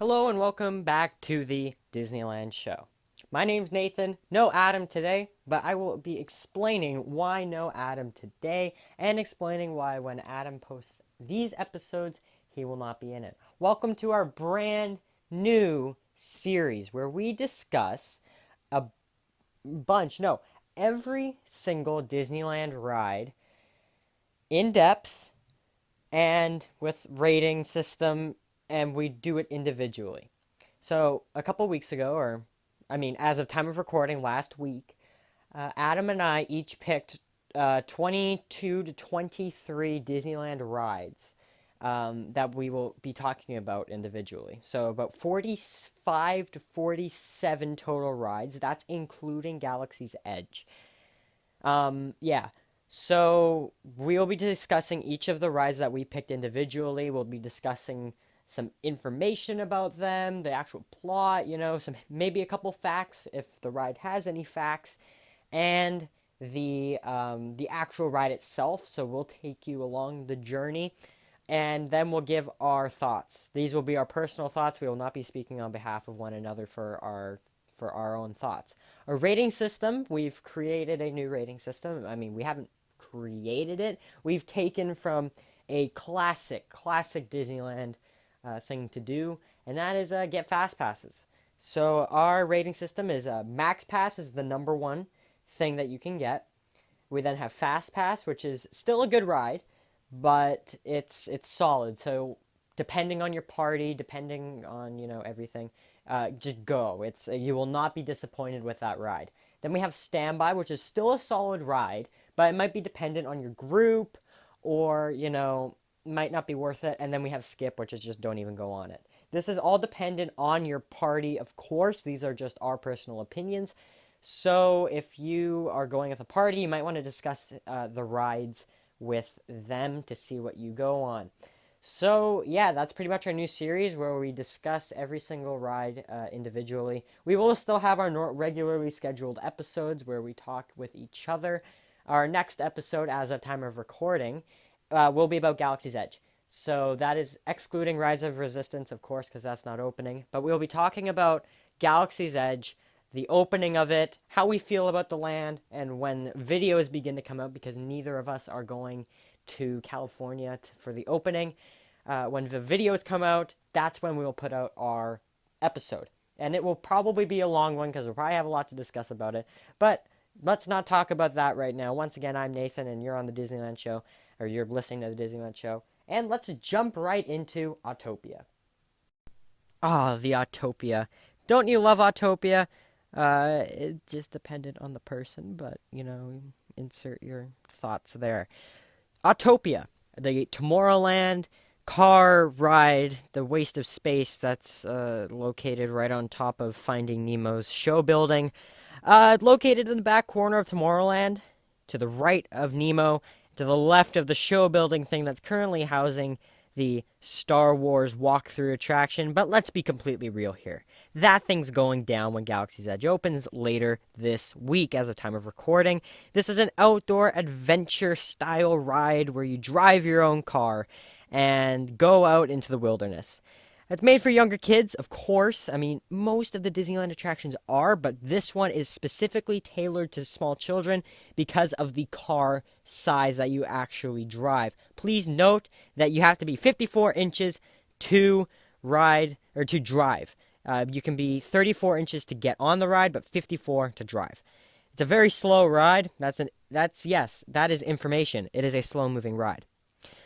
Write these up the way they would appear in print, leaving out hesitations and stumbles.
Hello and welcome back to the Disneyland Show. My name's Nathan. No Adam today, but I will be explaining why no Adam today and explaining why when Adam posts these episodes, he will not be in it. Welcome to our brand new series where we discuss a every single Disneyland ride in depth and with rating system, and we do it individually. So a couple weeks ago, as of time of recording last week, Adam and I each picked 22 to 23 Disneyland rides that we will be talking about individually. So about 45 to 47 total rides. That's including Galaxy's Edge. Yeah. So we'll be discussing each of the rides that we picked individually. We'll be discussing some information about them, the actual plot, some maybe a couple facts if the ride has any facts, and the actual ride itself. So we'll take you along the journey, and then we'll give our thoughts. These will be our personal thoughts. We will not be speaking on behalf of one another for our own thoughts. A rating system. We've created a new rating system. We haven't created it. We've taken from a classic Disneyland thing to do, and that is get fast passes. So our rating system is max pass is the number one thing that you can get. We then have fast pass, which is still a good ride, but it's solid. So depending on your party, depending on everything, just go. You will not be disappointed with that ride. Then we have standby, which is still a solid ride, but it might be dependent on your group, or might not be worth it. And then we have skip, which is just don't even go on it. This is all dependent on your party, of course. These are just our personal opinions. So if you are going with a party, you might want to discuss the rides with them to see what you go on. So yeah, that's pretty much our new series where we discuss every single ride individually. We will still have our regularly scheduled episodes where we talk with each other. Our next episode, as of time of recording, will be about Galaxy's Edge. So that is excluding Rise of Resistance, of course, because that's not opening. But we'll be talking about Galaxy's Edge, the opening of it, how we feel about the land, and when videos begin to come out, because neither of us are going to California for the opening. When the videos come out, that's when we will put out our episode. And it will probably be a long one because we'll probably have a lot to discuss about it. But let's not talk about that right now. Once again, I'm Nathan, and you're on the Disneyland Show, or you're listening to the Disneyland Show. And let's jump right into Autopia. Ah, the Autopia. Don't you love Autopia? It's just dependent on the person, but, insert your thoughts there. Autopia, the Tomorrowland car ride, the waste of space that's located right on top of Finding Nemo's show building. Located in the back corner of Tomorrowland, to the right of Nemo, to the left of the show building thing that's currently housing the Star Wars walkthrough attraction. But let's be completely real here. That thing's going down when Galaxy's Edge opens later this week as of time of recording. This is an outdoor adventure style ride where you drive your own car and go out into the wilderness. It's made for younger kids, of course. Most of the Disneyland attractions are, but this one is specifically tailored to small children because of the car size that you actually drive. Please note that you have to be 54 inches to ride or to drive. You can be 34 inches to get on the ride, but 54 to drive. It's a very slow ride. That is information. It is a slow-moving ride.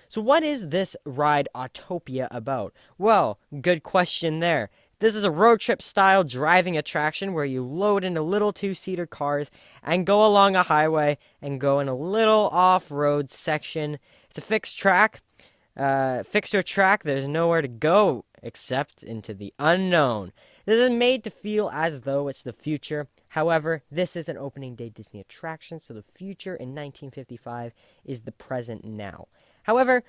So what is this ride Autopia about? Well, good question there. This is a road trip style driving attraction where you load into little two-seater cars and go along a highway and go in a little off-road section. It's a fixed track. Fixed track, there's nowhere to go except into the unknown. This is made to feel as though it's the future. However, this is an opening day Disney attraction, so the future in 1955 is the present now. However,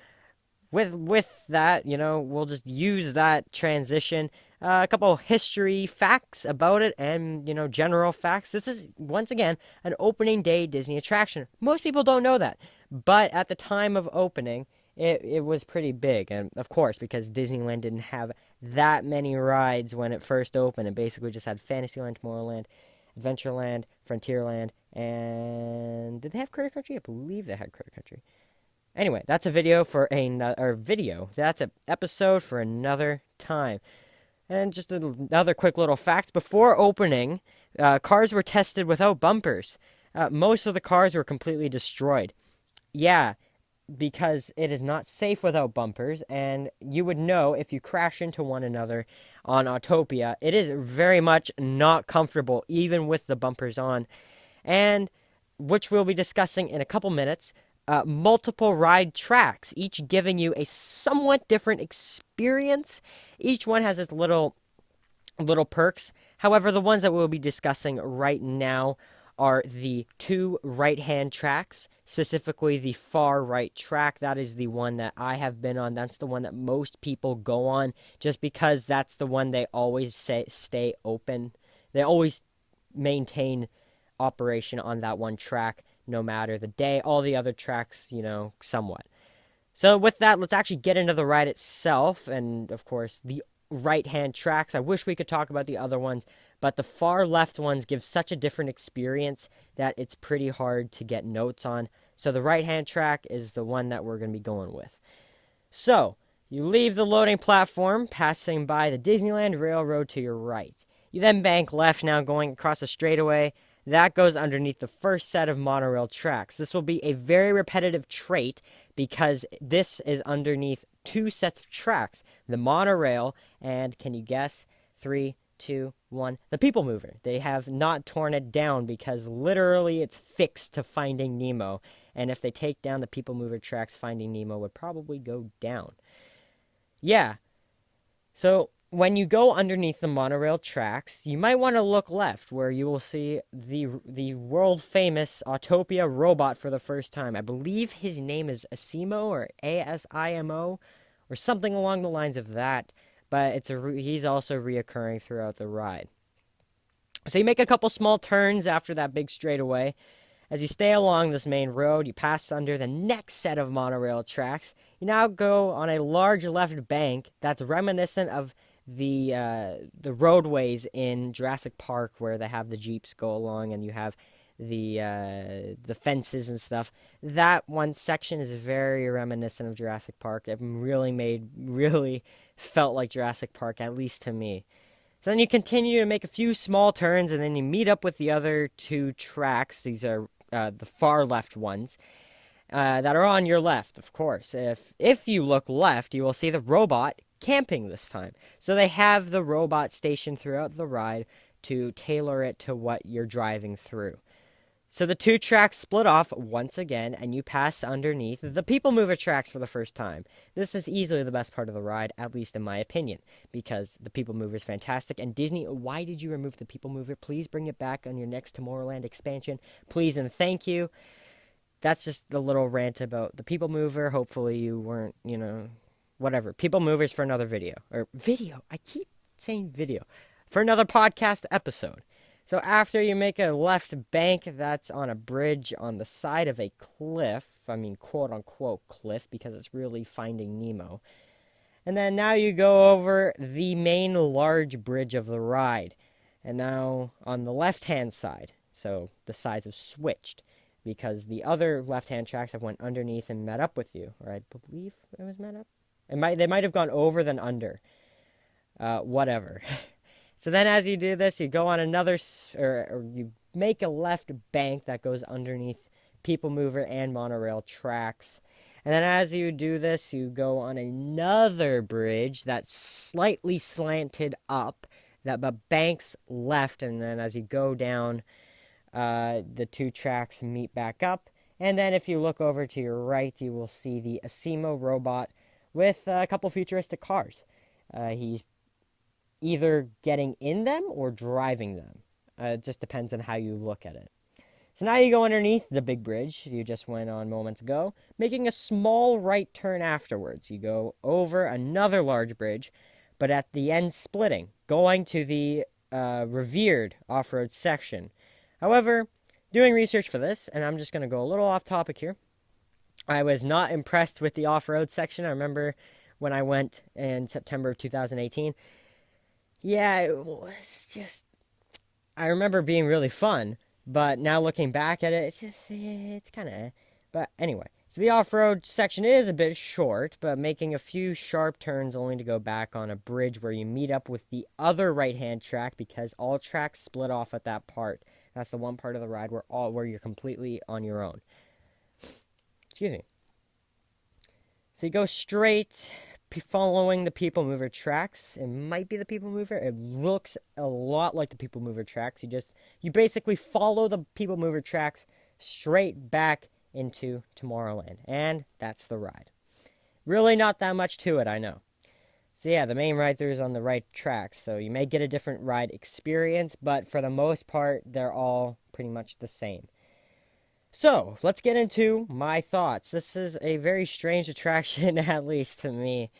with that, we'll just use that transition. A couple history facts about it and, general facts. This is, once again, an opening day Disney attraction. Most people don't know that. But at the time of opening, it was pretty big. And of course, because Disneyland didn't have that many rides when it first opened, it basically just had Fantasyland, Tomorrowland, Adventureland, Frontierland, and did they have Critter Country? I believe they had Critter Country. Anyway, that's a video for That's an episode for another time. And just another quick little fact: before opening, cars were tested without bumpers. Most of the cars were completely destroyed. Yeah, because it is not safe without bumpers, and you would know if you crash into one another on Autopia. It is very much not comfortable, even with the bumpers on, and which we'll be discussing in a couple minutes. Multiple ride tracks, each giving you a somewhat different experience. Each one has its little perks. However, the ones that we'll be discussing right now are the two right-hand tracks, specifically the far right track. That is the one that I have been on. That's the one that most people go on, just because that's the one they always stay open. They always maintain operation on that one track, no matter the day. All the other tracks, somewhat. So with that, let's actually get into the ride itself, and of course, the right-hand tracks. I wish we could talk about the other ones, but the far left ones give such a different experience that it's pretty hard to get notes on. So the right-hand track is the one that we're going to be going with. So, you leave the loading platform, passing by the Disneyland Railroad to your right. You then bank left, now going across a straightaway. That goes underneath the first set of monorail tracks. This will be a very repetitive trait because this is underneath two sets of tracks. The monorail and, can you guess? 3, 2, 1. The People Mover. They have not torn it down because literally it's fixed to Finding Nemo. And if they take down the People Mover tracks, Finding Nemo would probably go down. Yeah. So when you go underneath the monorail tracks, you might want to look left, where you will see the world-famous Autopia robot for the first time. I believe his name is Asimo, or Asimo, or something along the lines of that, but he's also reoccurring throughout the ride. So you make a couple small turns after that big straightaway. As you stay along this main road, you pass under the next set of monorail tracks. You now go on a large left bank that's reminiscent of the roadways in Jurassic Park, where they have the Jeeps go along and you have the fences and stuff. That one section is very reminiscent of Jurassic Park. It really felt like Jurassic Park, at least to me. So then you continue to make a few small turns, and then you meet up with the other two tracks. These are the far left ones that are on your left, of course. If you look left, you will see the robot camping this time. So they have the robot stationed throughout the ride to tailor it to what you're driving through. So the two tracks split off once again, and you pass underneath the People Mover tracks for the first time. This is easily the best part of the ride, at least in my opinion, because the People Mover is fantastic. And Disney, why did you remove the People Mover? Please bring it back on your next Tomorrowland expansion. Please and thank you. That's just a little rant about the People Mover. Hopefully you weren't, whatever. People Movers for another video. Or video. I keep saying video. For another podcast episode. So after you make a left bank, that's on a bridge on the side of a cliff. I mean, quote-unquote cliff, because it's really Finding Nemo. And then now you go over the main large bridge of the ride. And now on the left-hand side, so the sides have switched, because the other left-hand tracks have went underneath and met up with you. Or I believe it was met up. They might have gone over than under. Whatever. So then as you do this, you go on or you make a left bank that goes underneath People Mover and monorail tracks. And then as you do this, you go on another bridge that's slightly slanted up, that but banks left. And then as you go down, the two tracks meet back up. And then if you look over to your right, you will see the Asimo robot with a couple futuristic cars. He's either getting in them or driving them. It just depends on how you look at it. So now you go underneath the big bridge you just went on moments ago, making a small right turn afterwards. You go over another large bridge, but at the end splitting, going to the revered off-road section. However, doing research for this, and I'm just going to go a little off topic here, I was not impressed with the off-road section. I remember when I went in September of 2018. Yeah, it was just. I remember being really fun, but now looking back at it, it's kind of. But anyway, so the off-road section is a bit short, but making a few sharp turns only to go back on a bridge where you meet up with the other right-hand track because all tracks split off at that part. That's the one part of the ride where you're completely on your own. Excuse me. So you go straight, following the People Mover tracks. It might be the People Mover. It looks a lot like the People Mover tracks. You basically follow the People Mover tracks straight back into Tomorrowland, and that's the ride. Really not that much to it, I know. So yeah, the main ride-through is on the right tracks, so you may get a different ride experience, but for the most part, they're all pretty much the same. So, let's get into my thoughts. This is a very strange attraction, at least to me.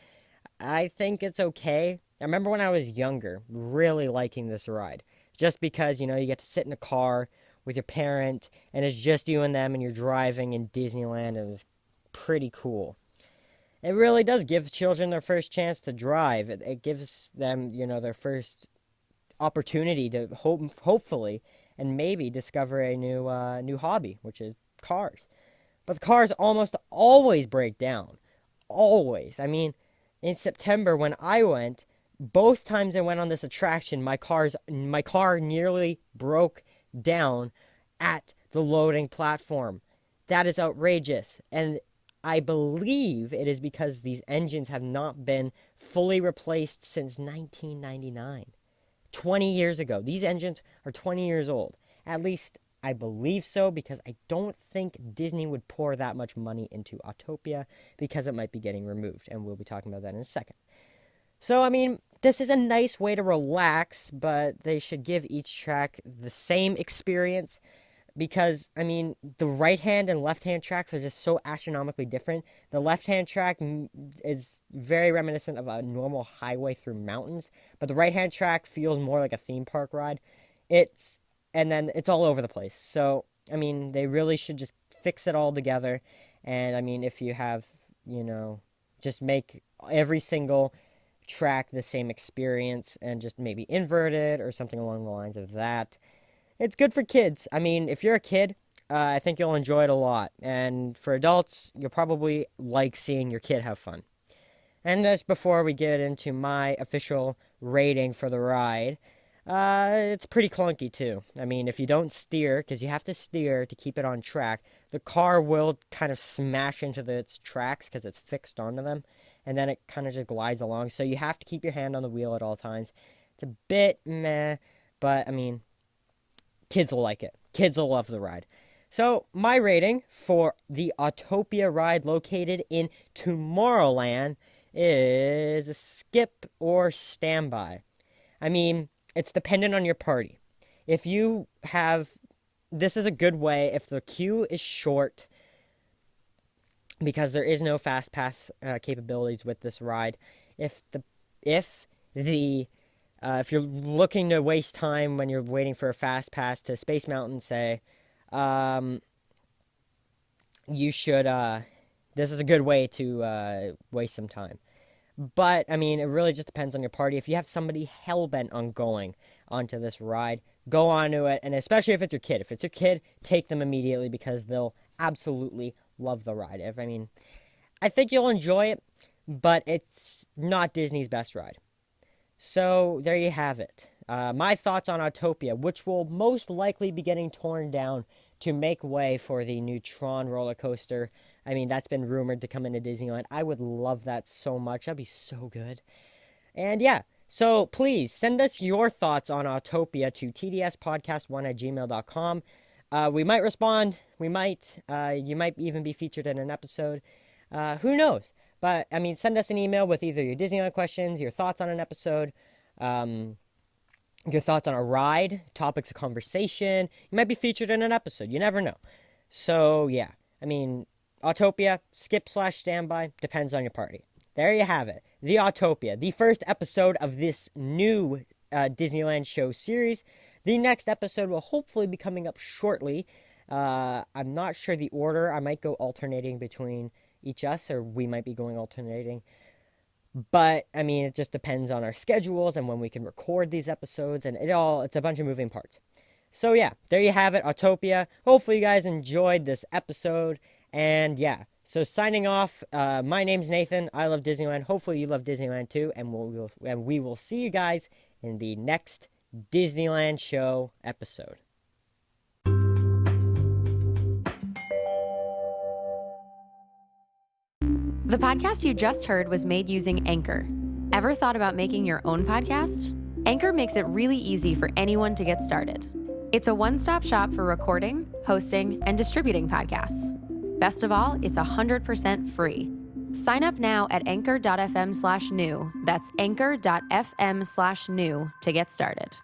I think it's okay. I remember when I was younger, really liking this ride. Just because, you get to sit in a car with your parent, and it's just you and them, and you're driving in Disneyland. It was pretty cool. It really does give children their first chance to drive. It gives them, their first opportunity to hopefully and maybe discover a new hobby, which is cars. But the cars almost always break down. Always. I mean, in September when I went, both times I went on this attraction, my car nearly broke down at the loading platform. That is outrageous. And I believe it is because these engines have not been fully replaced since 1999. 20 years ago. These engines are 20 years old. At least I believe so, because I don't think Disney would pour that much money into Autopia because it might be getting removed, and we'll be talking about that in a second. So, I mean, this is a nice way to relax, but they should give each track the same experience because, I mean, the right-hand and left-hand tracks are just so astronomically different. The left-hand track is very reminiscent of a normal highway through mountains, but the right-hand track feels more like a theme park ride. And then it's all over the place. So, I mean, they really should just fix it all together. And, I mean, if you have, just make every single track the same experience and just maybe invert it or something along the lines of that. It's good for kids. I mean, if you're a kid, I think you'll enjoy it a lot. And for adults, you'll probably like seeing your kid have fun. And just before we get into my official rating for the ride, it's pretty clunky too. I mean, if you don't steer, because you have to steer to keep it on track, the car will kind of smash into its tracks because it's fixed onto them. And then it kind of just glides along. So you have to keep your hand on the wheel at all times. It's a bit meh, but I mean, kids will like it. Kids will love the ride. So, my rating for the Autopia ride located in Tomorrowland is a skip or standby. I mean, it's dependent on your party. If you have... This is a good way if the queue is short, because there is no fast pass capabilities with this ride. If you're looking to waste time when you're waiting for a fast pass to Space Mountain, say, you should, this is a good way to waste some time. But, I mean, it really just depends on your party. If you have somebody hell-bent on going onto this ride, go onto it, and especially if it's your kid. If it's your kid, take them immediately because they'll absolutely love the ride. I think you'll enjoy it, but it's not Disney's best ride. So, there you have it. My thoughts on Autopia, which will most likely be getting torn down to make way for the new Tron roller coaster. I mean, that's been rumored to come into Disneyland. I would love that so much. That'd be so good. And yeah, so please send us your thoughts on Autopia to tdspodcast1@gmail.com. We might respond. You might even be featured in an episode. Who knows? But, I mean, send us an email with either your Disneyland questions, your thoughts on an episode, your thoughts on a ride, topics of conversation. You might be featured in an episode. You never know. So, yeah. I mean, Autopia, skip/standby, depends on your party. There you have it. The Autopia, the first episode of this new Disneyland Show series. The next episode will hopefully be coming up shortly. I'm not sure the order. I might go alternating between each us, or we might be going alternating. But I mean, it just depends on our schedules and when we can record these episodes, and it's a bunch of moving parts. So yeah, there you have it, Autopia. Hopefully you guys enjoyed this episode, and yeah. So signing off, my name's Nathan. I love Disneyland. Hopefully you love Disneyland too, and we will see you guys in the next Disneyland Show episode. The podcast you just heard was made using Anchor. Ever thought about making your own podcast? Anchor makes it really easy for anyone to get started. It's a one-stop shop for recording, hosting, and distributing podcasts. Best of all, it's 100% free. Sign up now at anchor.fm/new. That's anchor.fm/new to get started.